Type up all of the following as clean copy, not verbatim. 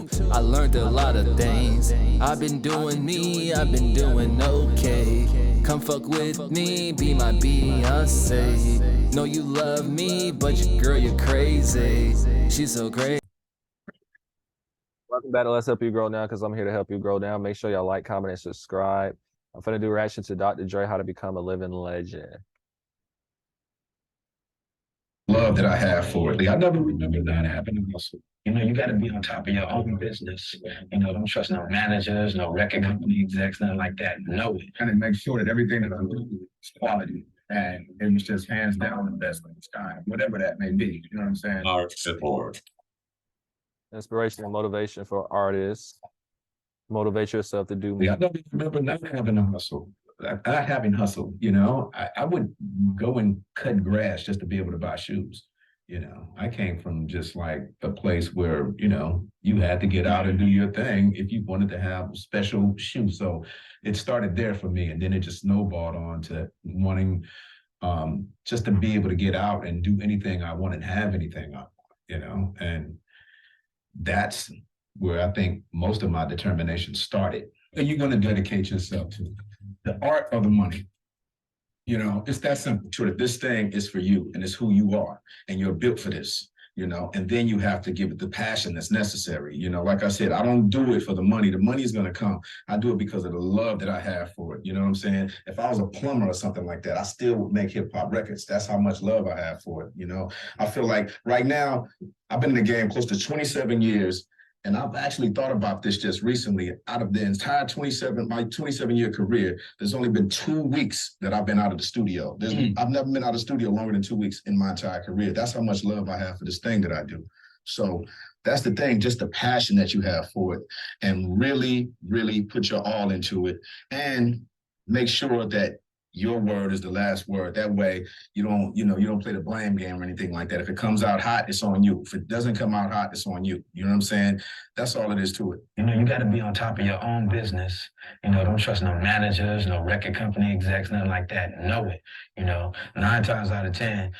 too. I learned a lot of things. I've been doing me, I've been doing okay. Come fuck with me, be my Beyonce. Know you love me, but girl, you're crazy. She's so great. Welcome back to Let's Help You Grow Now, because I'm here to help you grow down. Make sure y'all like, comment, and subscribe. I'm finna do a reaction to Dr.Dre, How to Become a Living Legend. Love that I have for it. I never remember that happening. You know, you got to be on top of your own business. You know, don't trust no managers, no record company execs, nothing like that. Know it. And make sure that everything that I do is quality. And it was just hands down the best of its kind, whatever that may be. You know what I'm saying? Art support. Inspiration and motivation for artists. Motivate yourself to do more. I don't remember not having a hustle. Not having hustle, you know. I would go and cut grass just to be able to buy shoes. You know, I came from just like a place where, you know, you had to get out and do your thing if you wanted to have special shoes. So it started there for me, and then it just snowballed on to wanting just to be able to get out and do anything I want and have anything I want, you know. And that's where I think most of my determination started. And you're going to dedicate yourself to the art of the money. You know, it's that simple. Sure, this thing is for you and it's who you are and you're built for this, you know, and then you have to give it the passion that's necessary. You know, like I said, I don't do it for the money. The money is going to come. I do it because of the love that I have for it. You know what I'm saying? If I was a plumber or something like that, I still would make hip hop records. That's how much love I have for it. You know, I feel like right now I've been in the game close to 27 years. And I've actually thought about this just recently. Out of the entire 27-year career, there's only been 2 weeks that I've been out of the studio. I've never been out of the studio longer than 2 weeks in my entire career. That's how much love I have for this thing that I do. So that's the thing, just the passion that you have for it, and really, really put your all into it, and make sure that your word is the last word. That way, you don't play the blame game or anything like that. If it comes out hot, it's on you. If it doesn't come out hot, it's on you. You know what I'm saying? That's all it is to it. You know, you got to be on top of your own business. You know, don't trust no managers, no record company execs, nothing like that. Know it. You know, 9 times out of 10,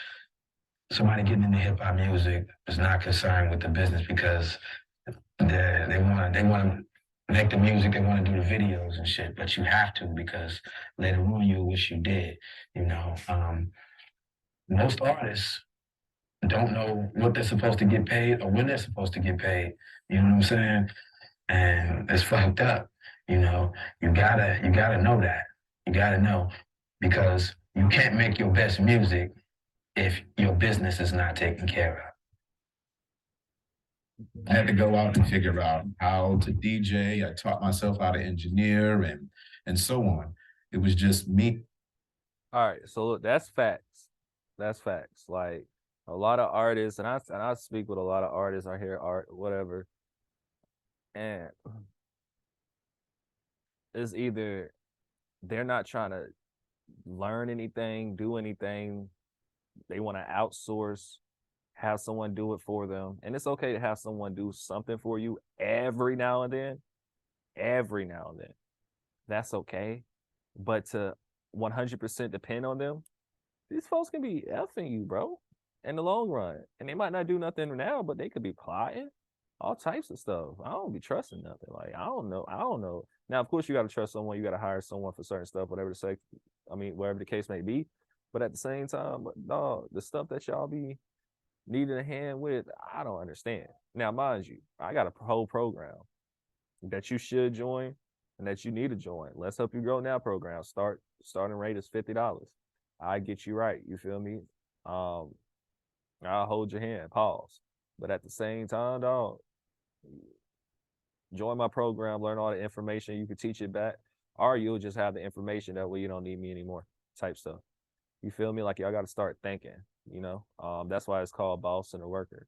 somebody getting into hip hop music is not concerned with the business because they want to make the music, they want to do the videos and shit, but you have to, because later on you'll wish you did. You know, most artists don't know what they're supposed to get paid or when they're supposed to get paid. You know what I'm saying? And it's fucked up. You know, you gotta know that. You gotta know, because you can't make your best music if your business is not taken care of. I had to go out and figure out how to DJ. I taught myself how to engineer and so on. It was just me. All right, so look, that's facts. That's facts. Like a lot of artists, and I speak with a lot of artists. I hear art, whatever, and it's either they're not trying to learn anything, do anything. They want to outsource, have someone do it for them. And it's okay to have someone do something for you every now and then. Every now and then. That's okay. But to 100% depend on them, these folks can be effing you, bro, in the long run. And they might not do nothing now, but they could be plotting all types of stuff. I don't be trusting nothing. Like, I don't know. Now, of course, you got to trust someone. You got to hire someone for certain stuff, whatever the case may be. But at the same time, dog, the stuff that y'all be needing a hand with, I don't understand. Now, mind you, I got a whole program that you should join and that you need to join. Let's Help You Grow Now program. Starting rate is $50. I get you right. You feel me? I'll hold your hand. Pause. But at the same time, dog, join my program, learn all the information. You can teach it back, or you'll just have the information. That way you don't need me anymore type stuff. You feel me? Like, y'all got to start thinking, you know? That's why it's called boss and a worker,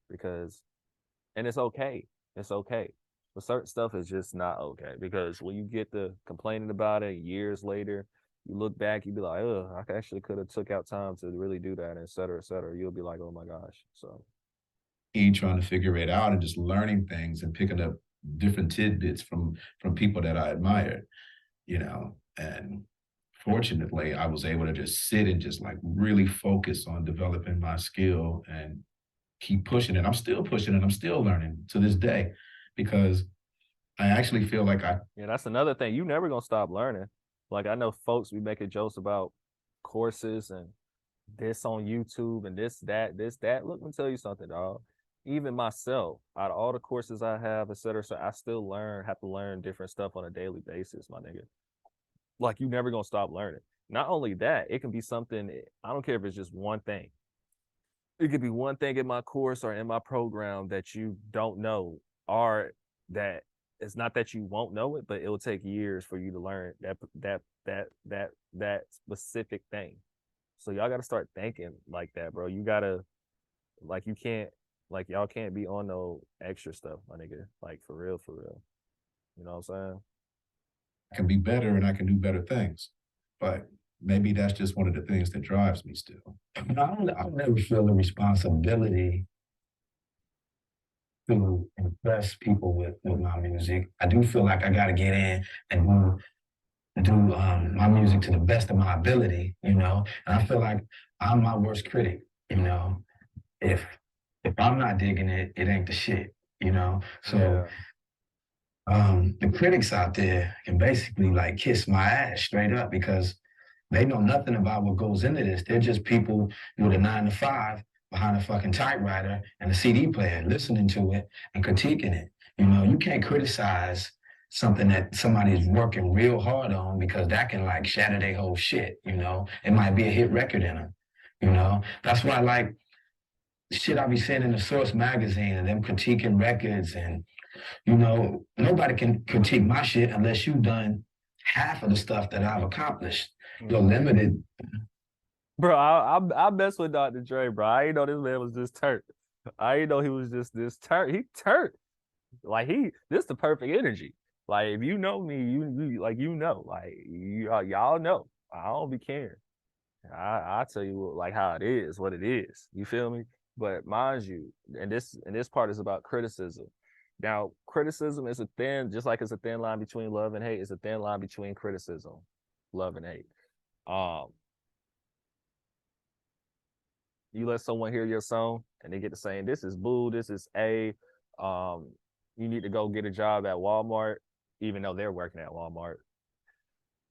and it's okay. It's okay. But certain stuff is just not okay, because when you get to complaining about it years later, you look back, you be like, oh, I actually could have took out time to really do that, et cetera, et cetera. You'll be like, oh my gosh. So trying to figure it out and just learning things and picking up different tidbits from people that I admired, you know. And fortunately, I was able to just sit and just like really focus on developing my skill and keep pushing it. I'm still pushing it. I'm still learning to this day. because I actually feel like Yeah, that's another thing. You never gonna stop learning. Like I know folks be making jokes about courses and this on YouTube and this, that, this, that. Look, let me tell you something, dog. Even myself, out of all the courses I have, et cetera, so I still have to learn different stuff on a daily basis, my nigga. Like you never gonna stop learning. Not only that, it can be something, I don't care if it's just one thing. It could be one thing in my course or in my program that you don't know, or that it's not that you won't know it, but it will take years for you to learn that specific thing. So y'all got to start thinking like that, bro. You gotta, like, you can't, like, y'all can't be on no extra stuff, my nigga. Like, for real, for real. You know what I'm saying? I can be better and I can do better things. But maybe that's just one of the things that drives me still. I'll never feel the responsibility to impress people with my music. I do feel like I got to get in and do my music to the best of my ability, you know. And I feel like I'm my worst critic, you know. If I'm not digging it, it ain't the shit, you know. So the critics out there can basically like kiss my ass straight up because they know nothing about what goes into this. They're just people with a 9 to 5 behind a fucking typewriter and a CD player, listening to it and critiquing it. You know, you can't criticize something that somebody's working real hard on because that can like shatter their whole shit, you know? It might be a hit record in them, you know? That's why like shit I be seeing in the Source magazine and them critiquing records and, you know, nobody can critique my shit unless you've done half of the stuff that I've accomplished. You're limited. Bro, I mess with Dr.Dre, bro. I didn't know this man was this turnt. I didn't know he was just this turnt. He turnt. Like this the perfect energy. Like if you know me, you like you know, like y'all know. I don't be caring. I tell you like how it is, what it is. You feel me? But mind you, and this part is about criticism. Now, criticism is a thin, just like it's a thin line between love and hate. It's a thin line between criticism, love and hate. You let someone hear your song and they get to saying, this is boo, this is A, you need to go get a job at Walmart, even though they're working at Walmart.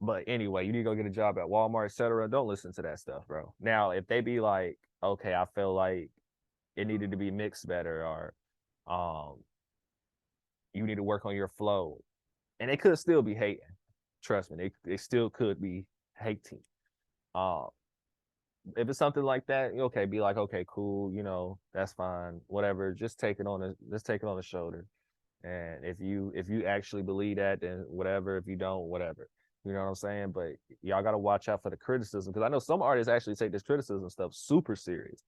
But anyway, you need to go get a job at Walmart, etc. Don't listen to that stuff, bro. Now, if they be like, okay, I feel like it needed to be mixed better, or you need to work on your flow. And they could still be hating. Trust me, they still could be hating. If it's something like that, okay, be like, okay, cool, you know, that's fine, whatever. Just take it on the shoulder. And if you actually believe that, then whatever. If you don't, whatever. You know what I'm saying? But y'all got to watch out for the criticism, because I know some artists actually take this criticism stuff super serious.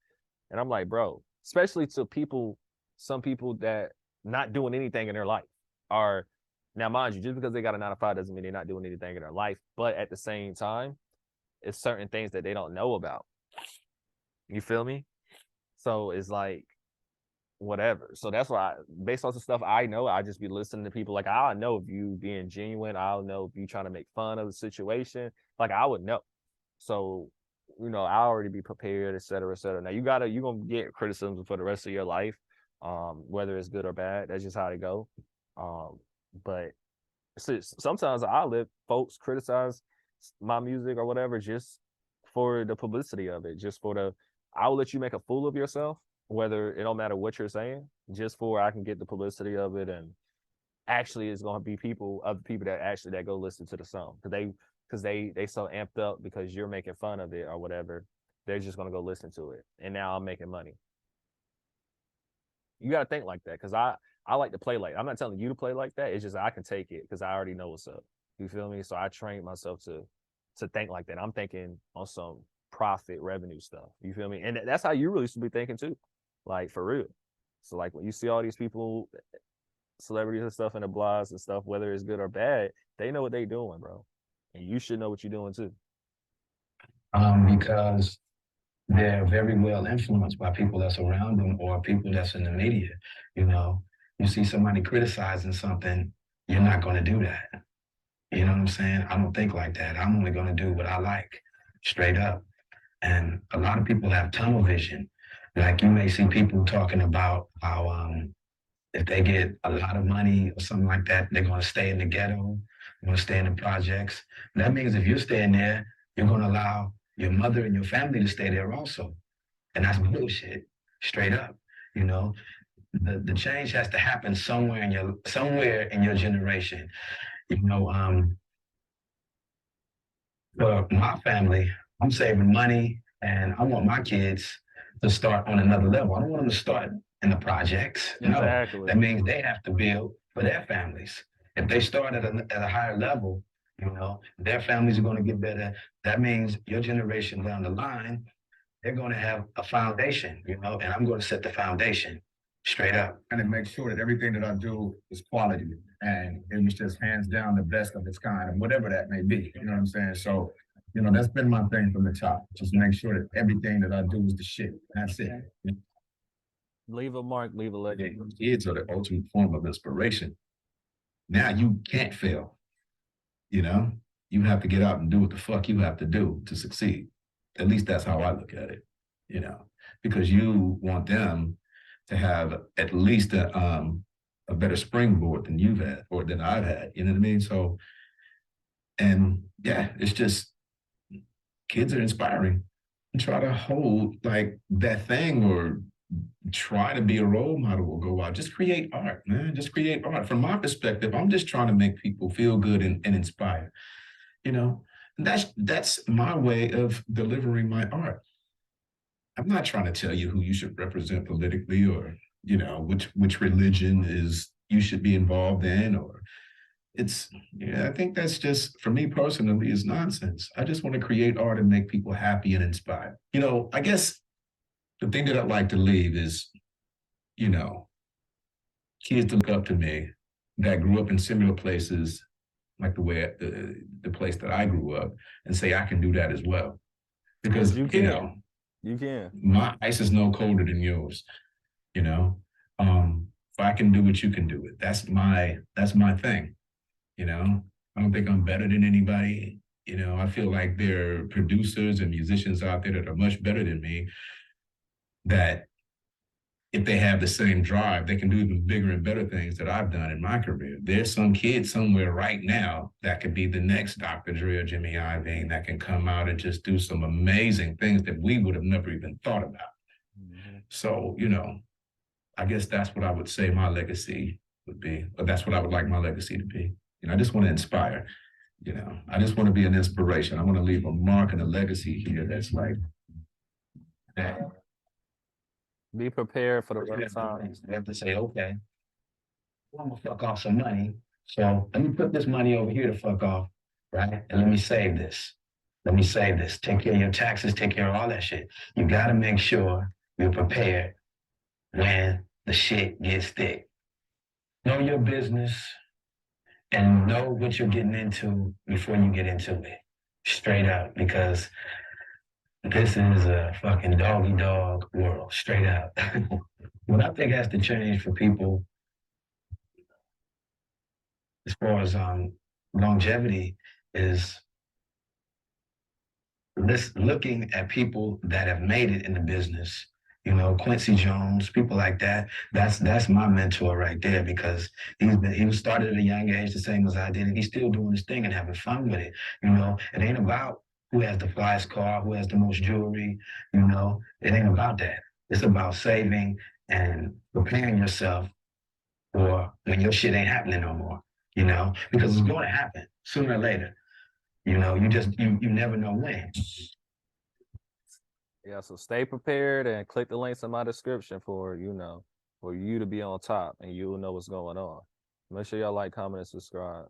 And I'm like, bro, especially to some people that not doing anything in their life are, now mind you, just because they got a 9 to 5 doesn't mean they're not doing anything in their life. But at the same time, it's certain things that they don't know about. You feel me? So it's like, whatever. So that's why, based off the stuff I know, I just be listening to people. Like, I know if you being genuine. I'll know if you trying to make fun of the situation. Like, I would know. So, you know, I already be prepared, et cetera, et cetera. Now, you're going to get criticism for the rest of your life, whether it's good or bad. That's just how it go. But sometimes I let folks criticize my music or whatever just for the publicity of it, just for I will let you make a fool of yourself, whether it don't matter what you're saying, just for I can get the publicity of it. And actually it's going to be other people that go listen to the song, because they so amped up because you're making fun of it or whatever. They're just going to go listen to it. And now I'm making money. You got to think like that, because I like to play like, I'm not telling you to play like that. It's just I can take it because I already know what's up. You feel me? So I trained myself to think like that. I'm thinking on some profit revenue stuff. You feel me? And that's how you really should be thinking too. Like, for real. So like when you see all these people, celebrities and stuff in the blogs and stuff, whether it's good or bad, they know what they doing, bro. And you should know what you're doing too. Because they're very well influenced by people that's around them or people that's in the media. You know, you see somebody criticizing something, you're not going to do that. You know what I'm saying? I don't think like that. I'm only going to do what I like, straight up. And a lot of people have tunnel vision. Like, you may see people talking about how if they get a lot of money or something like that, they're going to stay in the ghetto, they're going to stay in the projects. That means if you're staying there, you're going to allow your mother and your family to stay there also. And that's bullshit, straight up. You know, the change has to happen somewhere in your generation. You know, for my family, I'm saving money and I want my kids to start on another level. I don't want them to start in the projects. Exactly. No, that means they have to build for their families. If they start at a higher level, you know, their families are going to get better. That means your generation down the line, they're going to have a foundation, you know, and I'm going to set the foundation straight up. And to make sure that everything that I do is quality and it was just hands down the best of its kind and whatever that may be. You know what I'm saying? So, you know, that's been my thing from the top. Just make sure that everything that I do is the shit. That's it. Leave a mark, leave a legacy. Kids are the ultimate form of inspiration. Now you can't fail. You know, you have to get out and do what the fuck you have to do to succeed. At least that's how I look at it, you know, because you want them to have at least a better springboard than you've had or than I've had. You know what I mean? So, and yeah, it's just kids are inspiring and try to hold like that thing or try to be a role model or go out. Just create art, man. Just create art. From my perspective, I'm just trying to make people feel good and inspire, you know? And that's my way of delivering my art. I'm not trying to tell you who you should represent politically or, you know, which religion is you should be involved in or it's, yeah, I think that's just, for me personally, is nonsense. I just want to create art and make people happy and inspired. You know, I guess the thing that I'd like to leave is, you know, kids to look up to me that grew up in similar places, like the place that I grew up, and say I can do that as well. Because You can. you know, You can. my ice is no colder than yours. You know, if I can do it, you can do it. That's my thing. You know, I don't think I'm better than anybody. You know, I feel like there are producers and musicians out there that are much better than me. That if they have the same drive, they can do even bigger and better things that I've done in my career. There's some kid somewhere right now that could be the next Dr. Dre or Jimmy Iovine that can come out and just do some amazing things that we would have never even thought about. Mm-hmm. So, you know, I guess that's what I would say my legacy would be, or that's what I would like my legacy to be. You know, I just want to inspire, you know, I just want to be an inspiration. I want to leave a mark and a legacy here that's like, that. Be prepared for the right time. You have to say, okay, I'm gonna fuck off some money. So let me put this money over here to fuck off, right? And let me save this. Let me save this. Take care of your taxes, take care of all that shit. You gotta make sure you're prepared when the shit gets thick. Know your business and know what you're getting into before you get into it. Straight up, because this is a fucking dog world, straight up. What I think has to change for people as far as longevity is this looking at people that have made it in the business. You know, Quincy Jones, people like that. That's my mentor right there because he was started at a young age, the same as I did, and he's still doing his thing and having fun with it. You know, it ain't about who has the flyest car, who has the most jewelry. You know, it ain't about that. It's about saving and preparing yourself for when your shit ain't happening no more. You know, because it's going to happen sooner or later. You know, you never know when. Yeah, so stay prepared and click the links in my description for, you know, for you to be on top and you'll know what's going on. Make sure y'all like, comment, and subscribe.